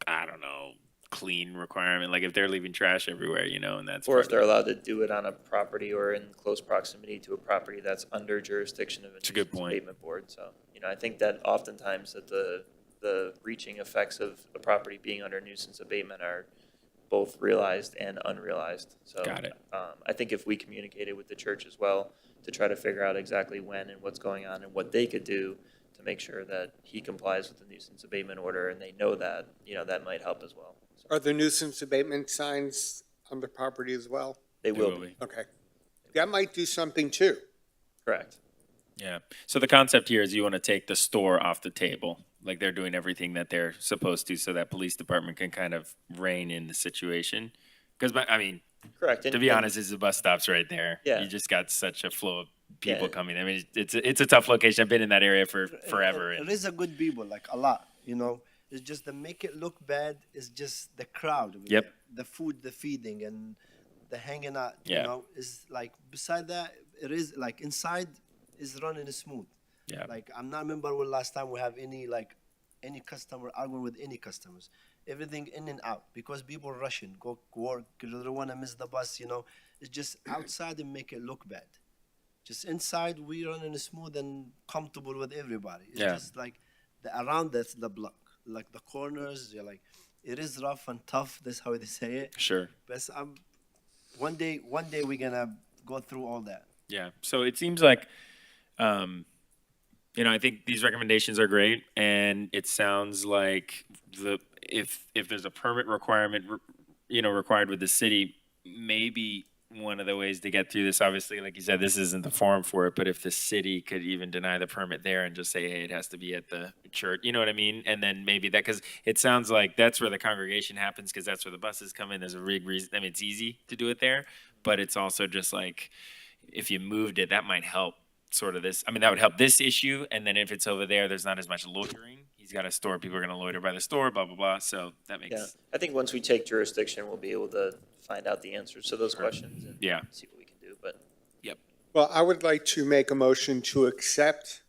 Speaker 1: I don't know, clean requirement. Like if they're leaving trash everywhere, and that's.
Speaker 2: Or if
Speaker 1: part
Speaker 2: they're
Speaker 1: of it.
Speaker 2: allowed to do it on a property or in close proximity to a property that's under jurisdiction of a
Speaker 1: That's a good
Speaker 2: nuisance
Speaker 1: point.
Speaker 2: abatement board. So, I think that oftentimes that the reaching effects of a property being under nuisance abatement are both realized and unrealized. So,
Speaker 1: Got it.
Speaker 2: I think if we communicated with the church as well to try to figure out exactly when and what's going on and what they could do to make sure that he complies with the nuisance abatement order and they know that, that might help as well. So
Speaker 4: Are the nuisance abatement signs on the property as well?
Speaker 2: they
Speaker 1: They
Speaker 2: will be,
Speaker 4: Okay. That might do something too.
Speaker 2: correct.
Speaker 1: Yeah. So the concept here is you want to take the store off the table. Like they're doing everything that they're supposed to so that police department can kind of rein in the situation. Because,
Speaker 2: Correct.
Speaker 1: to be honest, the bus stop's right there.
Speaker 2: Yeah.
Speaker 1: You just got such a flow of people
Speaker 2: Yeah.
Speaker 1: coming. I mean, it's a tough location. I've been in that area for forever.
Speaker 8: It
Speaker 1: And
Speaker 8: is a good people, like a lot, It's just to make it look bad is just the crowd.
Speaker 1: Yep.
Speaker 8: The food, the feeding, and the hanging out,
Speaker 1: Yeah.
Speaker 8: is like, beside that, it is like inside is running smooth.
Speaker 1: yeah.
Speaker 8: Like, I'm not remember when last time we have any customer arguing with any customers. Everything in and out because people rushing, go work, they don't want to miss the bus, It's just outside and make it look bad. Just inside, we running smooth and comfortable with everybody. It's
Speaker 1: Yeah.
Speaker 8: just like around that's the block, like the corners. You're like, it is rough and tough. That's how they say it.
Speaker 1: Sure.
Speaker 8: But one day we're gonna go through all that.
Speaker 1: Yeah. So it seems like, I think these recommendations are great, and it sounds like if there's a permit requirement, required with the city, maybe one of the ways to get through this, obviously, like you said, this isn't the forum for it, but if the city could even deny the permit there and just say, hey, it has to be at the church, you know what I mean? And then maybe because it sounds like that's where the congregation happens, because that's where the buses come in. There's a big reason. I mean, it's easy to do it there, but it's also just like, if you moved it, that might help sort of this. I mean, that would help this issue. And then if it's over there, there's not as much loitering. He's got a store. People are going to loiter by the store, blah, blah, blah. So that makes
Speaker 2: Yeah, I think once we take jurisdiction, we'll be able to find out the answers to those questions and
Speaker 1: Yeah.
Speaker 2: see what we can do. But
Speaker 4: Well, I would like to make a motion to accept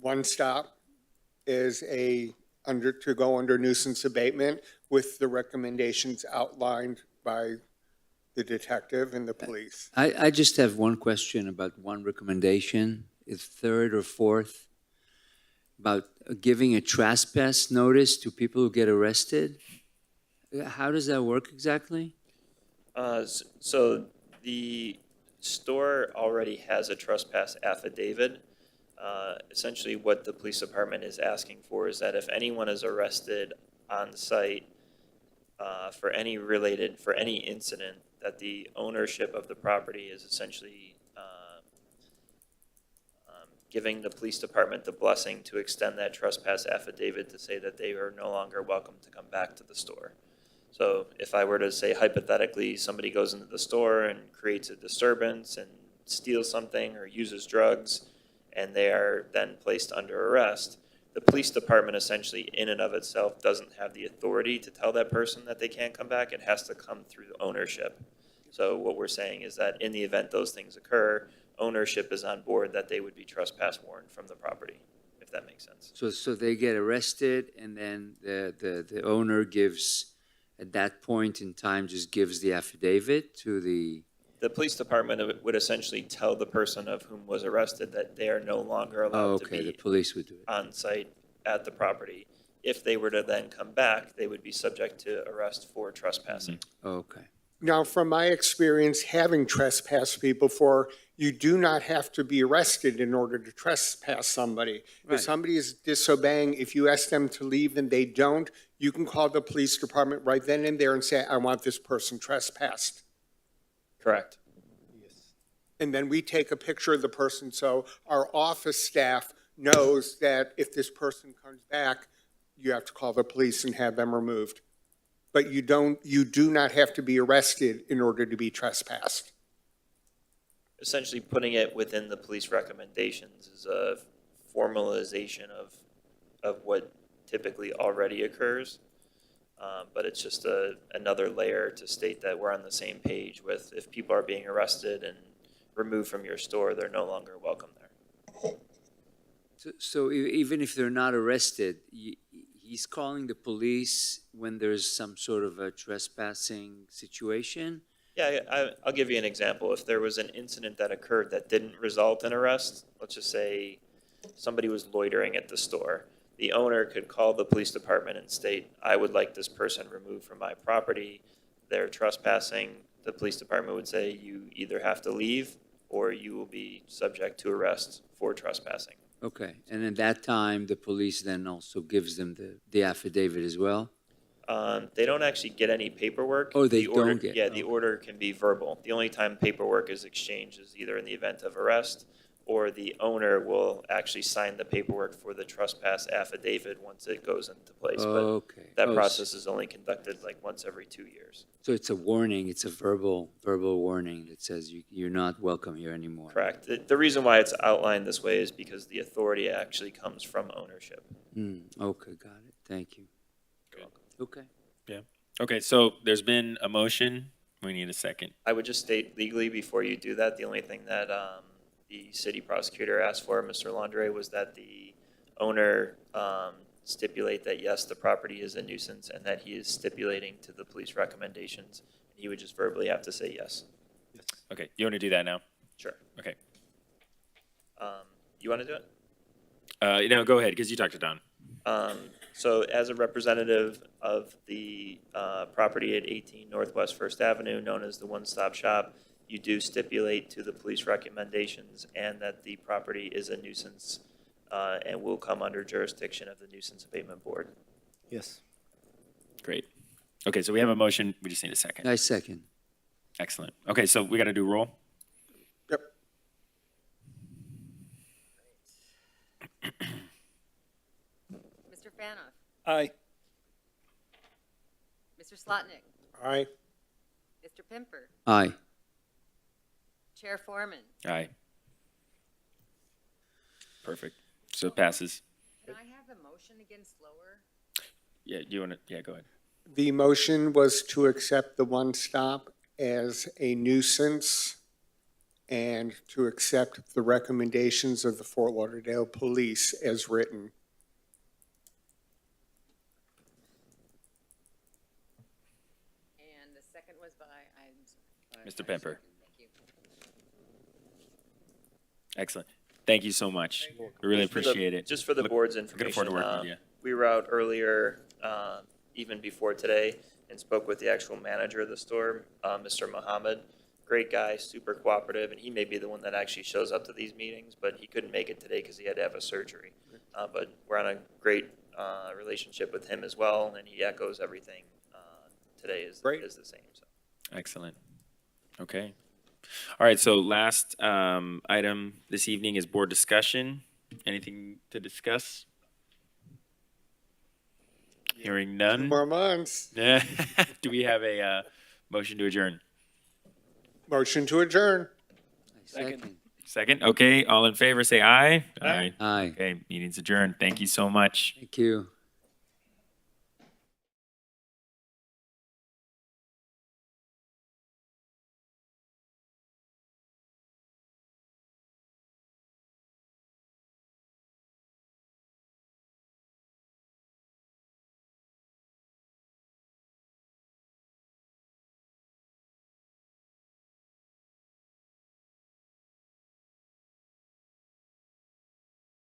Speaker 4: One Stop as to go under nuisance abatement with the recommendations outlined by the detective and the police.
Speaker 5: I just have one question about one recommendation, is third or fourth, about giving a trespass notice to people who get arrested. How does that work exactly?
Speaker 2: So the store already has a trespass affidavit. Essentially, what the police department is asking for is that if anyone is arrested on site for any incident, that the ownership of the property is essentially giving the police department the blessing to extend that trespass affidavit to say that they are no longer welcome to come back to the store. So if I were to say hypothetically, somebody goes into the store and creates a disturbance and steals something or uses drugs, and they are then placed under arrest, the police department essentially in and of itself doesn't have the authority to tell that person that they can't come back. It has to come through ownership. So what we're saying is that in the event those things occur, ownership is on board that they would be trespass warned from the property, if that makes sense.
Speaker 5: So they get arrested, and then the owner gives, at that point in time, just gives the affidavit to the,
Speaker 2: The police department would essentially tell the person of whom was arrested that they are no longer
Speaker 5: oh,
Speaker 2: allowed to
Speaker 5: okay, the
Speaker 2: be
Speaker 5: police would do it.
Speaker 2: on site at the property. If they were to then come back, they would be subject to arrest for trespassing.
Speaker 5: Okay.
Speaker 4: Now, from my experience having trespassed people before, you do not have to be arrested in order to trespass somebody.
Speaker 5: Right.
Speaker 4: If somebody is disobeying, if you ask them to leave and they don't, you can call the police department right then and there and say, I want this person trespassed.
Speaker 2: Correct.
Speaker 4: And then we take a picture of the person so our office staff knows that if this person comes back, you have to call the police and have them removed. But you do not have to be arrested in order to be trespassed.
Speaker 2: Essentially putting it within the police recommendations is a formalization of what typically already occurs. But it's just another layer to state that we're on the same page with if people are being arrested and removed from your store, they're no longer welcome there.
Speaker 5: So even if they're not arrested, he's calling the police when there's some sort of a trespassing situation?
Speaker 2: Yeah, I'll give you an example. If there was an incident that occurred that didn't result in arrest, let's just say somebody was loitering at the store, the owner could call the police department and state, I would like this person removed from my property. They're trespassing. The police department would say, you either have to leave or you will be subject to arrest for trespassing.
Speaker 5: Okay, and at that time, the police then also gives them the affidavit as well?
Speaker 2: They don't actually get any paperwork.
Speaker 5: Oh, they
Speaker 2: The order-
Speaker 5: don't get-
Speaker 2: Yeah, the order can be verbal. The only time paperwork is exchanged is either in the event of arrest or the owner will actually sign the paperwork for the trespass affidavit once it goes into place. But
Speaker 5: Okay.
Speaker 2: that
Speaker 5: Oh,
Speaker 2: process is only conducted like once every 2 years.
Speaker 5: So it's a warning, it's a verbal warning that says you're not welcome here anymore?
Speaker 2: Correct. The reason why it's outlined this way is because the authority actually comes from ownership.
Speaker 5: Okay, got it, thank you.
Speaker 2: You're welcome.
Speaker 5: Okay.
Speaker 1: Okay, so there's been a motion. We need a second.
Speaker 2: I would just state legally before you do that, the only thing that the city prosecutor asked for, Mr. Laundre, was that the owner stipulate that, yes, the property is a nuisance and that he is stipulating to the police recommendations. He would just verbally have to say yes.
Speaker 1: Okay, you want to do that now?
Speaker 2: Sure.
Speaker 1: Okay.
Speaker 2: You want to do it?
Speaker 1: No, go ahead, because you talked to Don.
Speaker 2: So as a representative of the property at 18 Northwest First Avenue, known as the One Stop Shop, you do stipulate to the police recommendations and that the property is a nuisance and will come under jurisdiction of the Nuisance Abatement Board.
Speaker 8: Yes.
Speaker 1: Great. Okay, so we have a motion. We just need a second.
Speaker 5: I second.
Speaker 1: Excellent. Okay, so we got to do roll.
Speaker 4: Yep.
Speaker 3: Mr. Fanoff,
Speaker 9: Aye.
Speaker 3: Mr. Slotnick,
Speaker 4: Aye.
Speaker 3: Mr. Pimper,
Speaker 5: Aye.
Speaker 3: Chair Foreman.
Speaker 1: Aye. Perfect. So it passes.
Speaker 3: Can I have the motion again slower?
Speaker 1: Yeah, you want to? Yeah, go ahead.
Speaker 4: The motion was to accept the one stop as a nuisance and to accept the recommendations of the Fort Lauderdale Police as written.
Speaker 1: Mr. Pemper.
Speaker 3: Thank you.
Speaker 1: Excellent. Thank you so much. We really
Speaker 2: Just for the-
Speaker 1: appreciate it.
Speaker 2: Just for the
Speaker 1: Look-
Speaker 2: board's
Speaker 1: Looking forward
Speaker 2: information,
Speaker 1: to working with you.
Speaker 2: we were out earlier, even before today, and spoke with the actual manager of the store, Mr. Mohammed. Great guy, super cooperative, and he may be the one that actually shows up to these meetings, but he couldn't make it today because he had to have a surgery. But we're on a great relationship with him as well, and he echoes everything today is the same. So.
Speaker 1: Excellent. Okay. All right, so last item this evening is board discussion. Anything to discuss? Hearing none.
Speaker 4: More months.
Speaker 1: Yeah. Do we have a motion to adjourn?
Speaker 4: Motion to adjourn.
Speaker 6: Second.
Speaker 1: Second? Okay, all in favor, say aye.
Speaker 6: Aye.
Speaker 5: Aye,
Speaker 1: Okay, meeting's adjourned. Thank you so much.
Speaker 5: thank you.